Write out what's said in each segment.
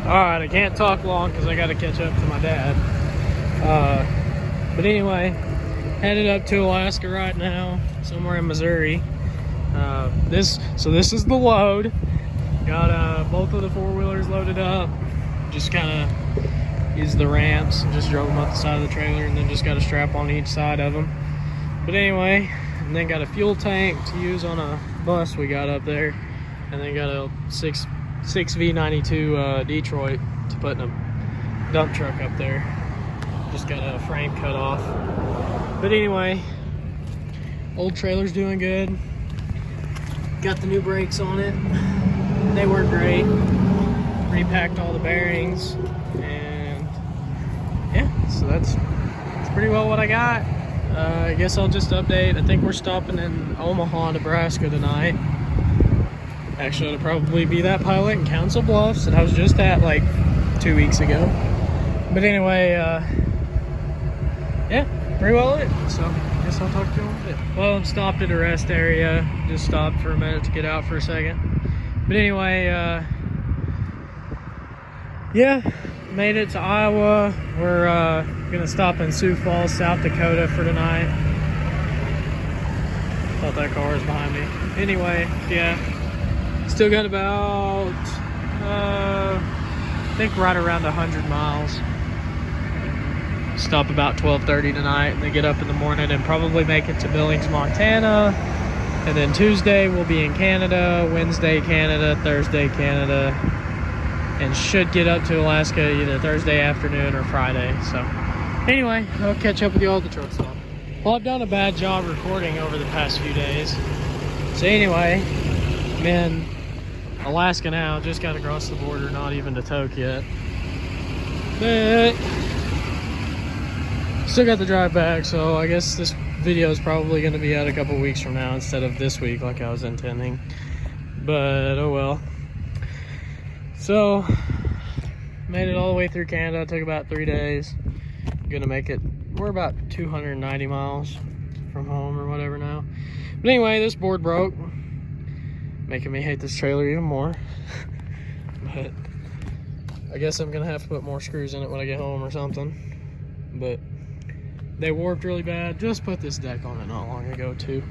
Alright, I can't talk long because I got to catch up to my dad. But anyway, headed up to Alaska right now, somewhere in Missouri. This is the load. Got both of the four-wheelers loaded up. Just kind of used the ramps and just drove them up the side of the trailer, and then just got a strap on each side of them. But anyway, and then got a fuel tank to use on a bus we got up there, and then got a 6 V92 Detroit to put in a dump truck up there. Just got a frame cut off. But anyway, old trailer's doing good. Got the new brakes on it. They work great. Repacked all the bearings, and yeah, so that's pretty well what I got. I guess I'll just update. I think we're stopping in Omaha, Nebraska tonight. Actually, it'll probably be that pilot in Council Bluffs that I was just at like 2 weeks ago. But anyway, yeah, pretty well it. So I guess I'll talk to you in a bit. Well, I'm stopped at a rest area. Just stopped for a minute to get out for a second. But anyway, yeah, made it to Iowa. We're gonna stop in Sioux Falls, South Dakota for tonight. Thought that car was behind me. Anyway, yeah, still got about I think right around 100 miles. Stop about 12:30 tonight, and then get up in the morning and probably make it to Billings, Montana. And then Tuesday we'll be in Canada, Wednesday Canada, Thursday Canada, and should get up to Alaska either Thursday afternoon or Friday. So anyway, I'll catch up with you all at the truck stop. Well, I've done a bad job recording over the past few days. So anyway, I'm in Alaska now. Just got across the border, not even to Tok yet. But still got the drive back, so I guess this video is probably going to be out a couple weeks from now instead of this week like I was intending. But oh well. So, made it all the way through Canada. It took about 3 days. Gonna make it, we're about 290 miles from home or whatever now. But anyway, this board broke, making me hate this trailer even more. But I guess I'm gonna have to put more screws in it when I get home or something. But they warped really bad. Just put this deck on it not long ago too,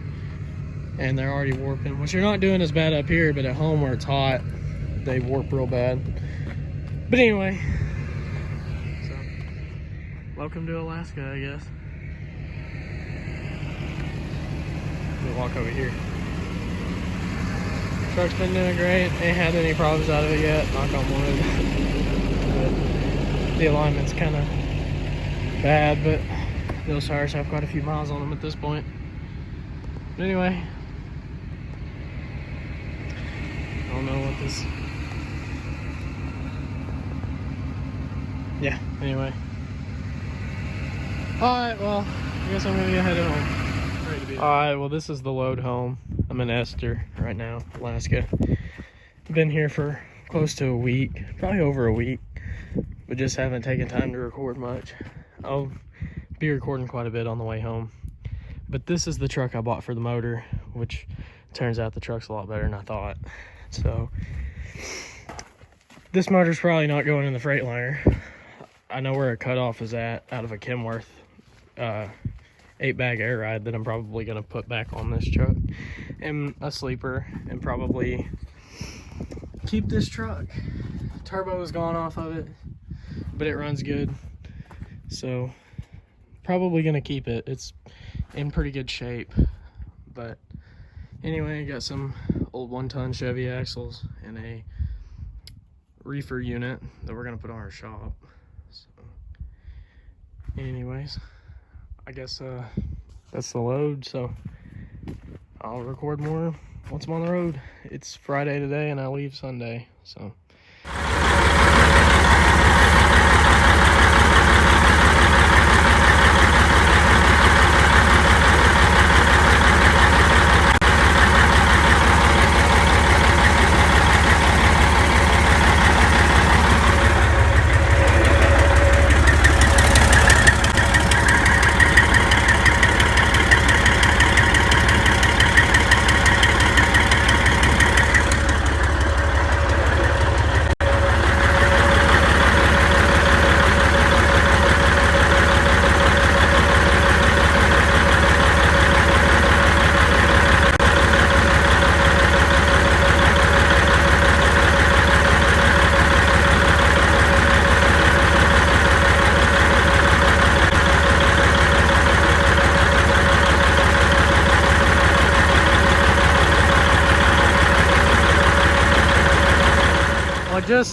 and they're already warping, which they're not doing as bad up here, but at home where it's hot, they warp real bad. But anyway, so welcome to Alaska, I guess. We'll walk over here. Truck's been doing great. Ain't had any problems out of it yet, knock on wood. But the alignment's kind of bad, but those tires have quite a few miles on them at this point. But anyway, I don't know what this... Yeah, anyway. Alright, well, I guess I'm gonna get headed home. Alright, well, this is the load home. I'm in Esther right now, Alaska. Been here for close to a week, probably over a week, but just haven't taken time to record much. I'll be recording quite a bit on the way home. But this is the truck I bought for the motor, which turns out the truck's a lot better than I thought. So this motor's probably not going in the Freightliner. I know where a cutoff is at out of a Kenworth 8-bag air ride that I'm probably gonna put back on this truck, and a sleeper, and probably keep this truck. Turbo is gone off of it, but it runs good, so probably gonna keep it. It's in pretty good shape. But anyway, got some old 1-ton Chevy axles and a reefer unit that we're gonna put on our shop. So anyways, I guess that's the load, so I'll record more once I'm on the road. It's Friday today and I leave Sunday, so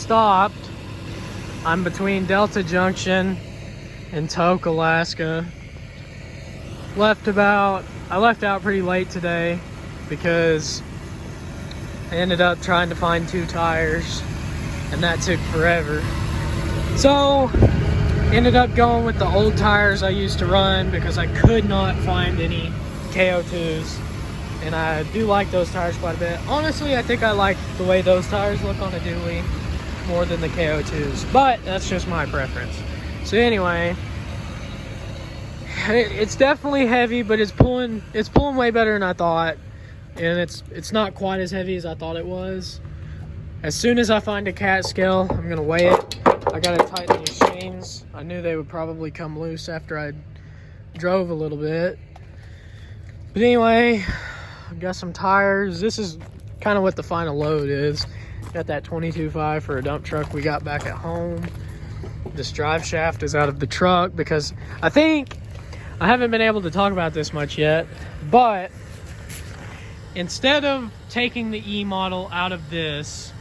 stopped. I'm between Delta Junction and Tok, Alaska. I left out pretty late today because I ended up trying to find 2 tires and that took forever. So ended up going with the old tires I used to run because I could not find any KO2s, and I do like those tires quite a bit. Honestly, I think I like the way those tires look on a dually more than the KO2s, but that's just my preference. So anyway, it's definitely heavy, but it's pulling way better than I thought, and it's not quite as heavy as I thought it was. As soon as I find a cat scale, I'm gonna weigh it. I gotta tighten these chains. I knew they would probably come loose after I drove a little bit. But anyway, I got some tires. This is kind of what the final load is. Got that 22.5 for a dump truck we got back at home. This drive shaft is out of the truck because I haven't been able to talk about this much yet, but instead of taking the E model out of this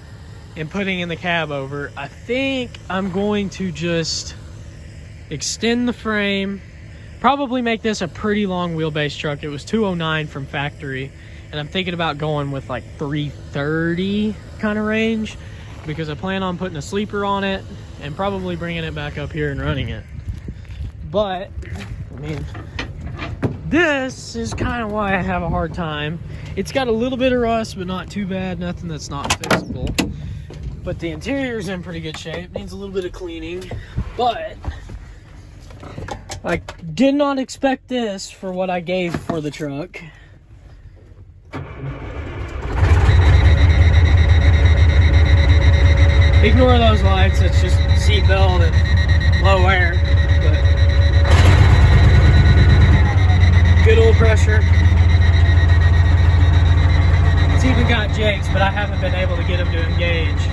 and putting in the cab over, I think I'm going to just extend the frame, probably make this a pretty long wheelbase truck. It was 209 from factory, and I'm thinking about going with like 330 kind of range because I plan on putting a sleeper on it and probably bringing it back up here and running it. But I mean, this is kind of why I have a hard time. It's got a little bit of rust, but not too bad. Nothing that's not fixable. But the interior's in pretty good shape. Needs a little bit of cleaning. But I did not expect this for what I gave for the truck. Ignore those lights. It's just seatbelt and low air. But good old pressure. It's even got jakes, but I haven't been able to get them to engage.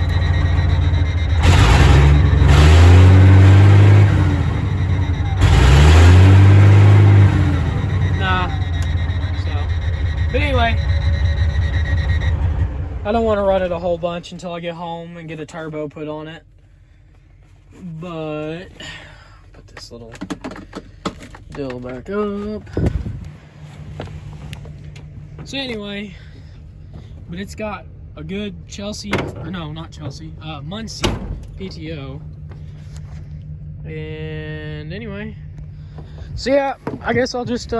But anyway, I don't want to run it a whole bunch until I get home and get a turbo put on it. But put this little dill back up. So anyway, but it's got a good Chelsea, or no, not Chelsea, Muncie PTO. And anyway, so yeah, I guess I'll just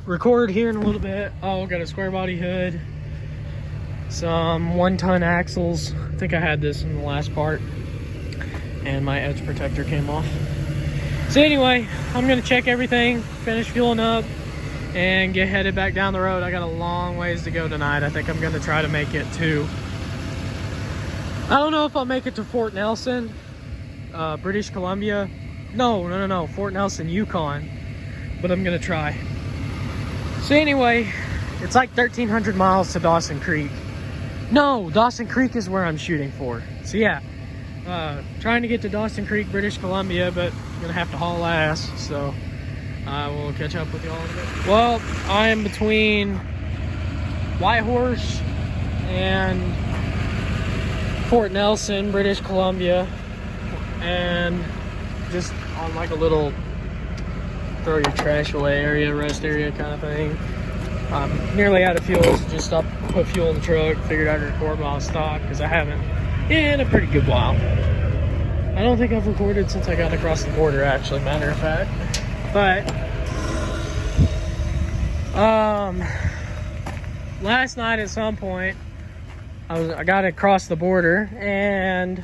record here in a little bit. Oh, got a square body hood, some 1-ton axles. I think I had this in the last part, and my edge protector came off. So anyway, I'm gonna check everything, finish fueling up, and get headed back down the road. I got a long ways to go tonight. I think I'm gonna try to make it to, I don't know if I'll make it to Fort Nelson, British Columbia. No, Fort Nelson, Yukon, but I'm gonna try. So anyway, it's like 1,300 miles to Dawson Creek. No, Dawson Creek is where I'm shooting for. So yeah, trying to get to Dawson Creek, British Columbia, but I'm gonna have to haul ass. So I will catch up with y'all in a bit. Well, I am between Whitehorse and Fort Nelson, British Columbia, and just on like a little throw your trash away area, rest area kind of thing. I'm nearly out of fuel, so just stopped, put fuel in the truck, figured I'd record while I stopped because I haven't in a pretty good while. I don't think I've recorded since I got across the border, actually, matter of fact. But last night at some point I got across the border, and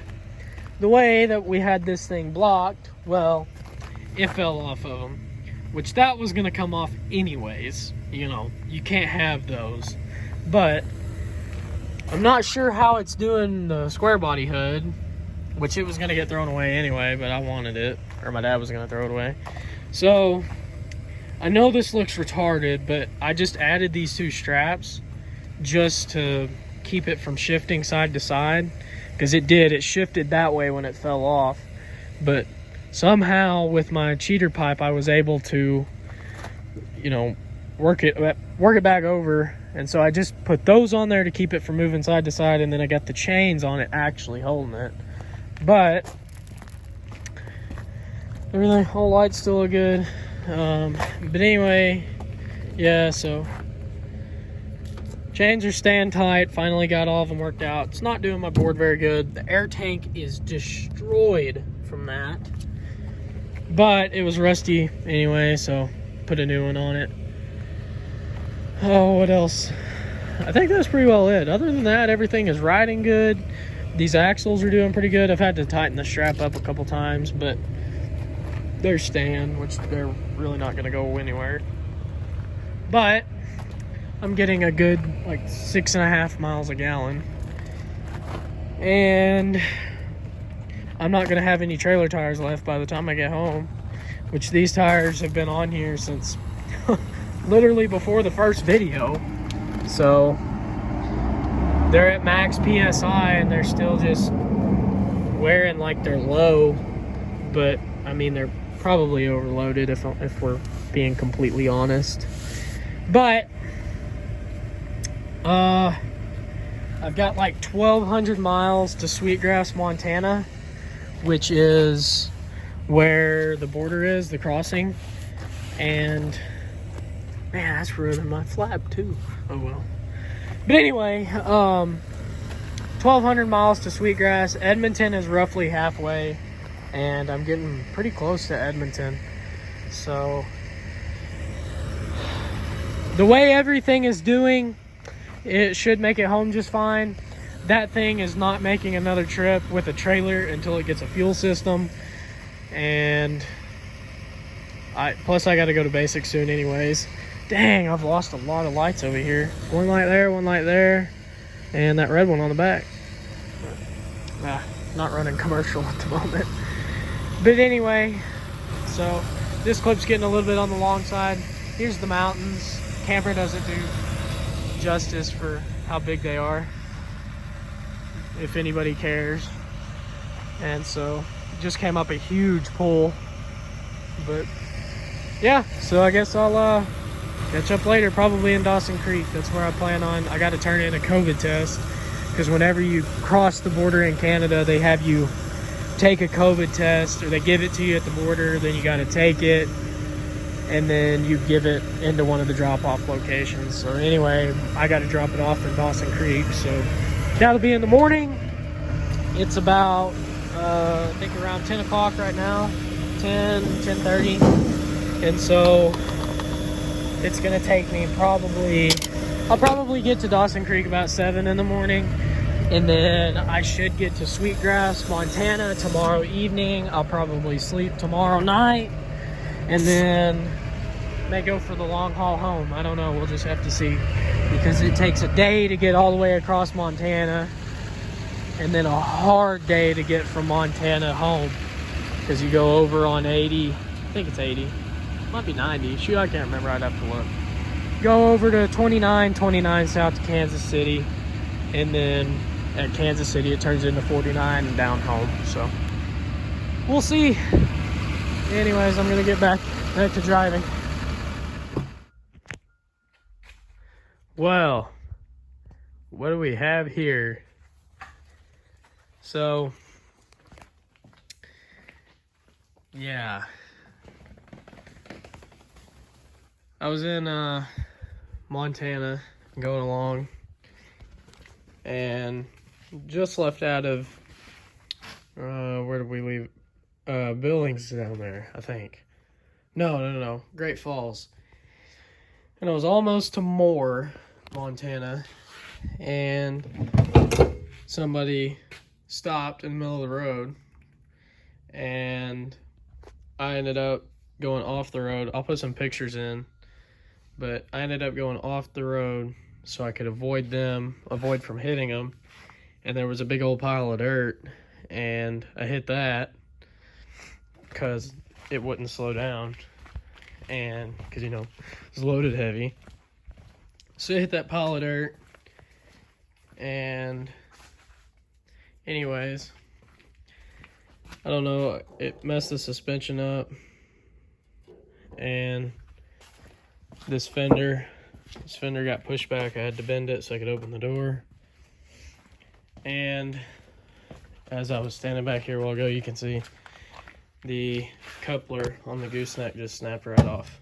the way that we had this thing blocked, well, it fell off of them, which that was gonna come off anyways. You know, you can't have those. But I'm not sure how it's doing the square body hood, which it was gonna get thrown away anyway, but I wanted it, or my dad was gonna throw it away. So I know this looks retarded, but I just added these 2 straps just to keep it from shifting side to side, because it shifted that way when it fell off. But somehow with my cheater pipe I was able to, you know, work it back over, and so I just put those on there to keep it from moving side to side, and then I got the chains on it actually holding it. But everything, all lights still look good. But anyway, yeah, so chains are staying tight. Finally got all of them worked out. It's not doing my board very good. The air tank is destroyed from that, but it was rusty anyway, so put a new one on it. Oh, what else? I think that's pretty well it. Other than that, everything is riding good. These axles are doing pretty good. I've had to tighten the strap up a couple times, but they're staying, which they're really not going to go anywhere. But I'm getting a good like 6.5 miles a gallon, and I'm not going to have any trailer tires left by the time I get home, which these tires have been on here since literally before the first video. So they're at max PSI and they're still just wearing like they're low, but I mean they're probably overloaded if we're being completely honest. But I've got like 1,200 miles to Sweetgrass, Montana, which is where the border is, the crossing. And man, that's ruining my flap too. Oh well. But anyway, 1,200 miles to Sweetgrass. Edmonton is roughly halfway, and I'm getting pretty close to Edmonton. So the way everything is doing, it should make it home just fine. That thing is not making another trip with a trailer until it gets a fuel system. And plus I got to go to basic soon anyways. Dang, I've lost a lot of lights over here. One light there, and that red one on the back. Not running commercial at the moment. But anyway, so this clip's getting a little bit on the long side. Here's the mountains. Camera doesn't do justice for how big they are, if anybody cares. And so just came up a huge pull. But yeah, so I guess I'll catch up later, probably in Dawson Creek. That's where I plan on. I got to turn in a COVID test, because whenever you cross the border in Canada, they have you take a COVID test, or they give it to you at the border, then you got to take it, and then you give it into one of the drop-off locations. So anyway, I got to drop it off in Dawson Creek, so that'll be in the morning. It's about I think around 10 o'clock right now, 10:30, and so it's gonna take me I'll probably get to Dawson Creek about 7 in the morning, and then I should get to Sweetgrass, Montana tomorrow evening. I'll probably sleep tomorrow night, and then may go for the long haul home. I don't know, we'll just have to see, because it takes a day to get all the way across Montana, and then a hard day to get from Montana home, because you go over on 80, I think it's 80, might be 90, shoot, I can't remember, I'd have to look. Go over to 29 south to Kansas City, and then at Kansas City it turns into 49 and down home. So we'll see. Anyways, I'm gonna get back to driving. Well, what do we have here? So yeah, I was in Montana going along, and just left out of where did we leave? Billings down there, I think. No, Great Falls. And I was almost to Moore, Montana, and somebody stopped in the middle of the road, and I ended up going off the road. I'll put some pictures in, but I ended up going off the road so I could avoid from hitting them. And there was a big old pile of dirt, and I hit that because it wouldn't slow down, and because, you know, it's loaded heavy. So I hit that pile of dirt, and anyways, I don't know, it messed the suspension up, and this fender got pushed back. I had to bend it so I could open the door, and as I was standing back here a while ago, you can see the coupler on the gooseneck just snapped right off.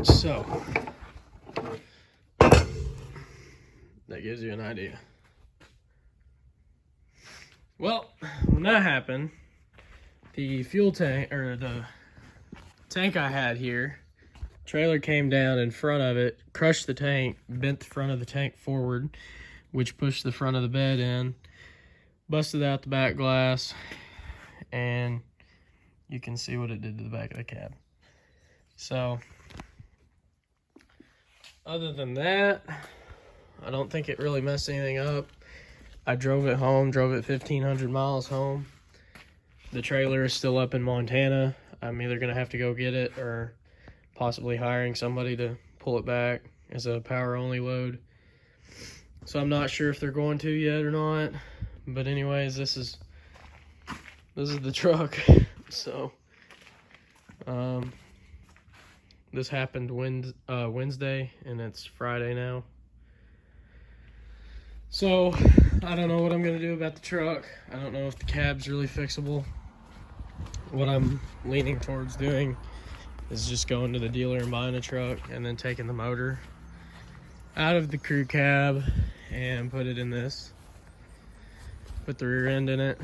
So that gives you an idea. Well, when that happened, the fuel tank, or the tank I had here, trailer came down in front of it, crushed the tank, bent the front of the tank forward, which pushed the front of the bed in, busted out the back glass, and you can see what it did to the back of the cab. So, other than that, I don't think it really messed anything up. I drove it home, drove it 1,500 miles home. The trailer is still up in Montana. I'm either going to have to go get it or possibly hiring somebody to pull it back as a power-only load. So I'm not sure if they're going to yet or not. But anyways, this is the truck. So, this happened Wednesday, and it's Friday now. So, I don't know what I'm going to do about the truck. I don't know if the cab's really fixable. What I'm leaning towards doing is just going to the dealer and buying a truck and then taking the motor out of the crew cab and put it in this. Put the rear end in it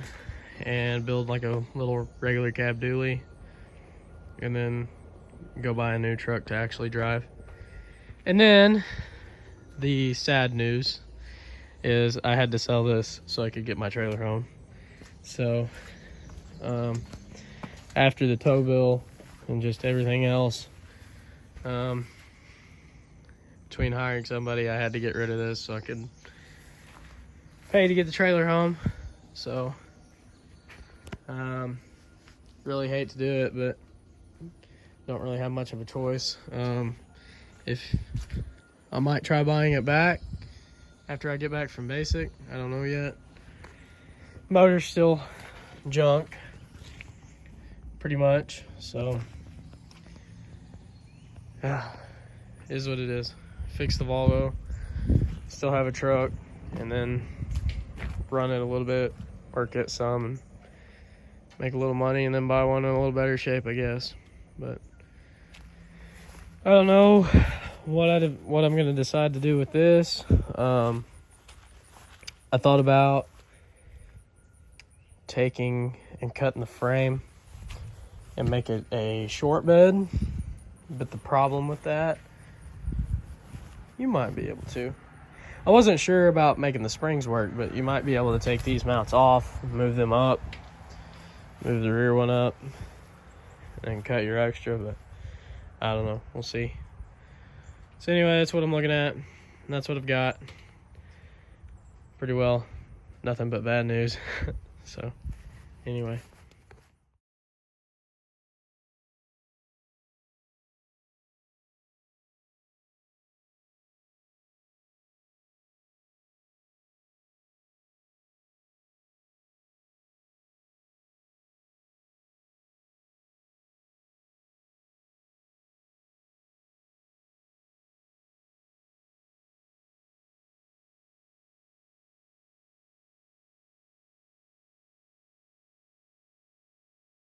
and build like a little regular cab dually. And then go buy a new truck to actually drive. And then the sad news is I had to sell this so I could get my trailer home. So after the tow bill and just everything else, between hiring somebody, I had to get rid of this so I could pay to get the trailer home. So really hate to do it, but don't really have much of a choice. If I might try buying it back after I get back from basic, I don't know yet. Motor's still junk, pretty much, so is what it is. Fix the Volvo, still have a truck, and then run it a little bit, work it some, and make a little money, and then buy one in a little better shape, I guess. But I don't know what I'm gonna decide to do with this. I thought about taking and cutting the frame and make it a short bed, but the problem with that, you might be able to. I wasn't sure about making the springs work, but you might be able to take these mounts off, move them up, move the rear one up, and cut your extra, but I don't know. We'll see. So anyway, that's what I'm looking at. And that's what I've got. Pretty well. Nothing but bad news. So anyway.